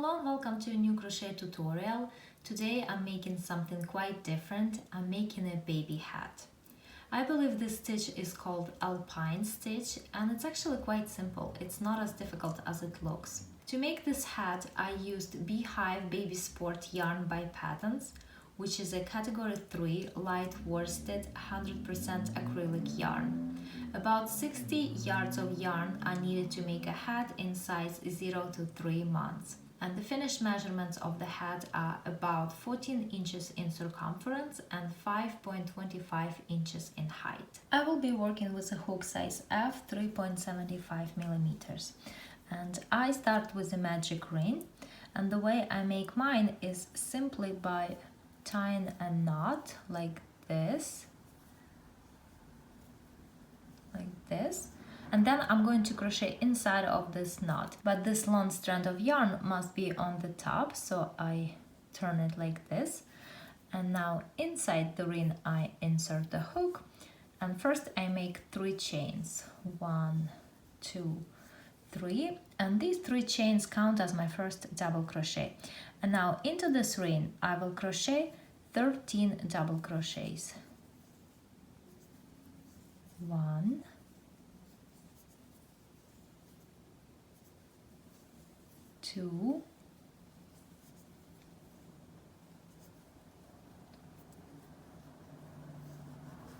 Hello and welcome to a new crochet tutorial. Today I'm making something quite different. I'm making a baby hat. I believe this stitch is called Alpine stitch and it's actually quite simple. It's not as difficult as it looks. To make this hat I used Beehive Baby Sport yarn by Patons, which is a category 3 light worsted 100% acrylic yarn. About 60 yards of yarn are needed to make a hat in size 0 to 3 months. And the finished measurements of the hat are about 14 inches in circumference and 5.25 inches in height. I will be working with a hook size F 3.75 millimeters. And I start with a magic ring. And the way I make mine is simply by tying a knot like this. And then I'm going to crochet inside of this knot, but this long strand of yarn must be on the top, so I turn it like this. And now inside the ring I insert the hook, and first I make 3 chains, 1, 2, 3, and these 3 chains count as my first double crochet. And now into this ring I will crochet 13 double crochets. 1, 2,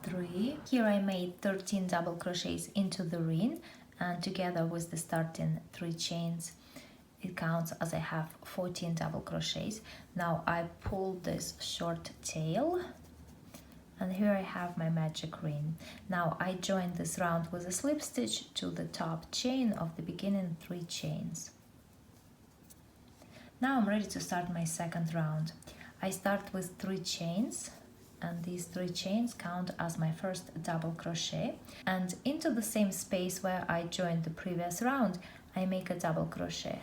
3. Here I made 13 double crochets into the ring, and together with the starting 3 chains it counts as I have 14 double crochets. Now I pull this short tail, and here I have my magic ring. Now I join this round with a slip stitch to the top chain of the beginning 3 chains. Now I'm ready to start my second round. I start with 3 chains, and these 3 chains count as my first double crochet, and into the same space where I joined the previous round I make a double crochet.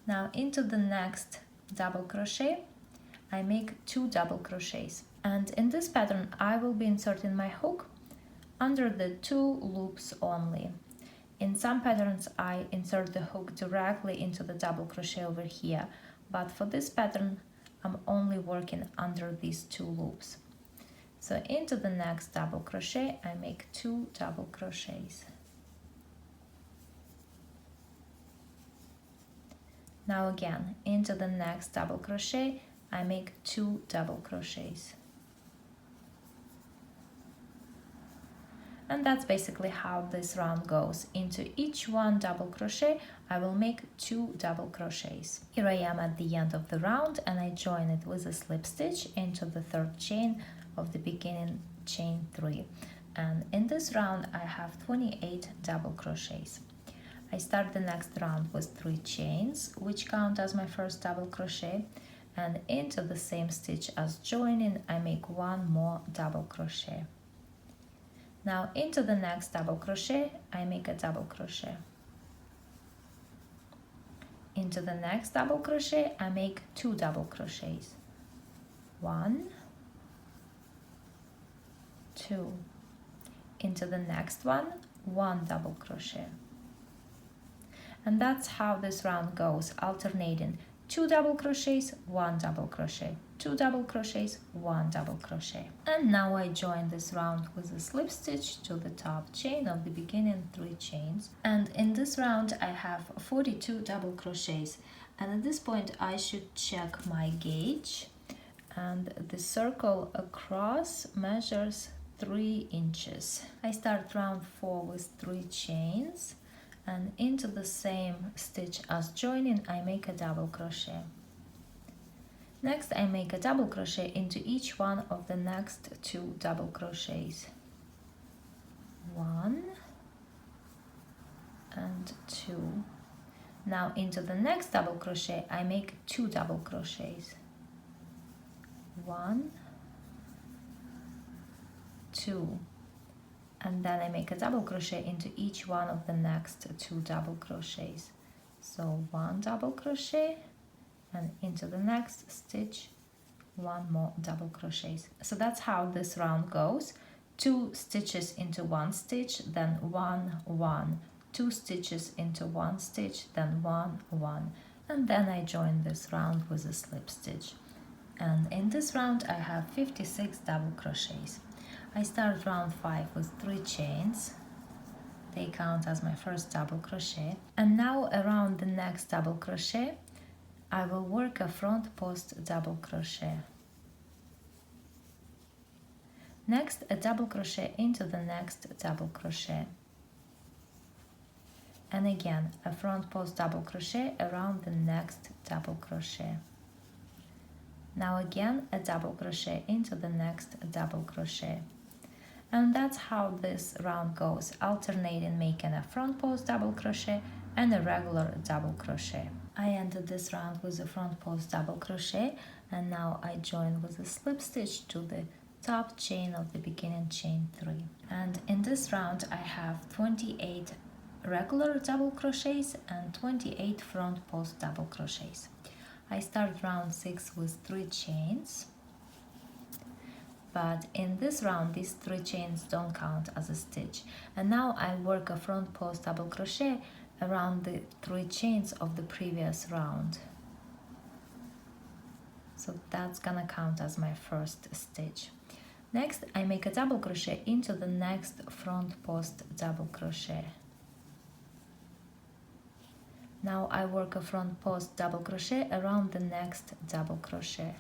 Now into the next double crochet I make 2 double crochets, and in this pattern I will be inserting my hook under the 2 loops only. In some patterns I insert the hook directly into the double crochet over here, but for this pattern I'm only working under these 2 loops. So into the next double crochet I make 2 double crochets. Now again, into the next double crochet I make 2 double crochets. And that's basically how this round goes. Into each one double crochet I will make 2 double crochets. Here I am at the end of the round, and I join it with a slip stitch into the 3rd chain of the beginning chain 3. And in this round I have 28 double crochets. I start the next round with 3 chains, which count as my first double crochet, and into the same stitch as joining I make 1 more double crochet. Now into the next double crochet I make a double crochet. Into the next double crochet I make 2 double crochets. 1, 2. Into the next one, 1 double crochet. And that's how this round goes, alternating 2 double crochets, 1 double crochet, 2 double crochets, 1 double crochet. And now I join this round with a slip stitch to the top chain of the beginning 3 chains. And in this round I have 42 double crochets. And at this point I should check my gauge. And the circle across measures 3 inches. I start round 4 with 3 chains. And into the same stitch as joining I make a double crochet. Next I make a double crochet into each one of the next 2 double crochets. 1 and 2. Now into the next double crochet I make 2 double crochets. 1, 2. And then I make a double crochet into each one of the next 2 double crochets. So 1 double crochet, and into the next stitch 1 more double crochets. So that's how this round goes. 2 stitches into 1 stitch, then 1, 1, 2 stitches into 1 stitch, then 1, 1, and then I join this round with a slip stitch. And in this round I have 56 double crochets. I start round 5 with 3 chains. They count as my first double crochet. And now around the next double crochet I will work a front post double crochet. Next, a double crochet into the next double crochet. And again, a front post double crochet around the next double crochet. Now again, a double crochet into the next double crochet. And that's how this round goes, alternating making a front post double crochet and a regular double crochet. I ended this round with a front post double crochet, and now I join with a slip stitch to the top chain of the beginning chain 3. And in this round I have 28 regular double crochets and 28 front post double crochets. I start round 6 with 3 chains, but in this round these 3 chains don't count as a stitch. And now I work a front post double crochet around the 3 chains of the previous round. So that's gonna count as my first stitch. Next, I make a double crochet into the next front post double crochet. Now I work a front post double crochet around the next double crochet.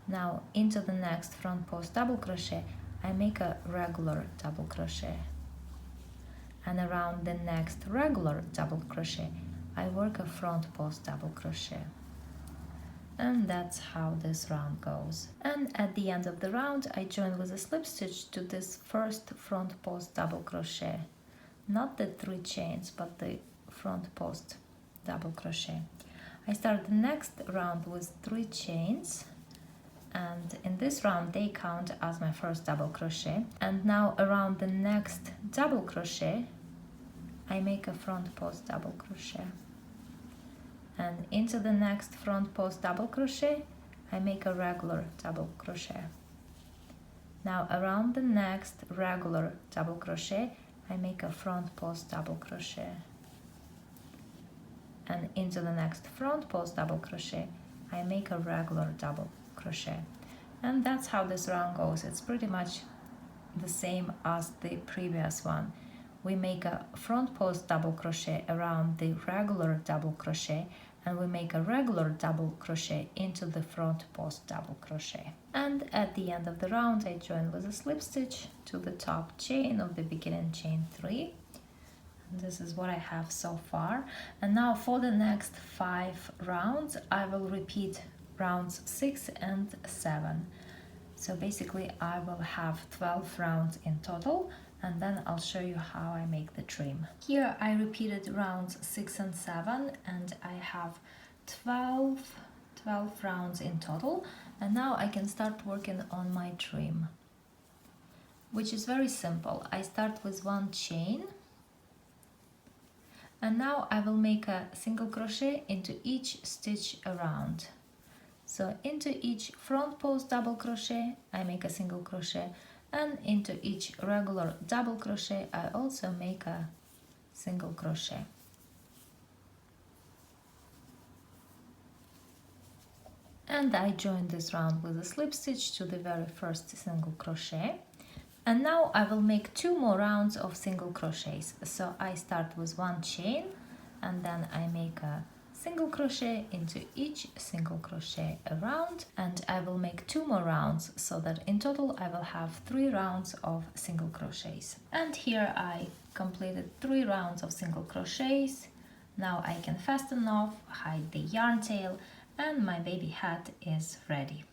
Now into the next front post double crochet I make a regular double crochet, and around the next regular double crochet I work a front post double crochet. And that's how this round goes. And at the end of the round I join with a slip stitch to this first front post double crochet, not the 3 chains but the front post double crochet. I start the next round with 3 chains, and in this round they count as my first double crochet. And now around the next double crochet I make a front post double crochet, and into the next front post double crochet I make a regular double crochet. Now around the next regular double crochet I make a front post double crochet, and into the next front post double crochet I make a regular double crochet. And that's how this round goes. It's pretty much the same as the previous one. We make a front post double crochet around the regular double crochet, and we make a regular double crochet into the front post double crochet. And at the end of the round I join with a slip stitch to the top chain of the beginning chain 3. And this is what I have so far. And now for the next 5 rounds I will repeat rounds 6 and 7. So basically I will have 12 rounds in total, and then I'll show you how I make the trim. Here I repeated rounds 6 and 7, and I have 12 rounds in total. And now I can start working on my trim, which is very simple. I start with 1 chain, and now I will make a single crochet into each stitch around. So into each front post double crochet I make a single crochet, and into each regular double crochet I also make a single crochet. And I join this round with a slip stitch to the very first single crochet. And now I will make 2 more rounds of single crochets. So I start with 1 chain, and then I make a single crochet into each single crochet around, and I will make 2 more rounds, so that in total I will have 3 rounds of single crochets. And here I completed 3 rounds of single crochets. Now I can fasten off, hide the yarn tail, and my baby hat is ready.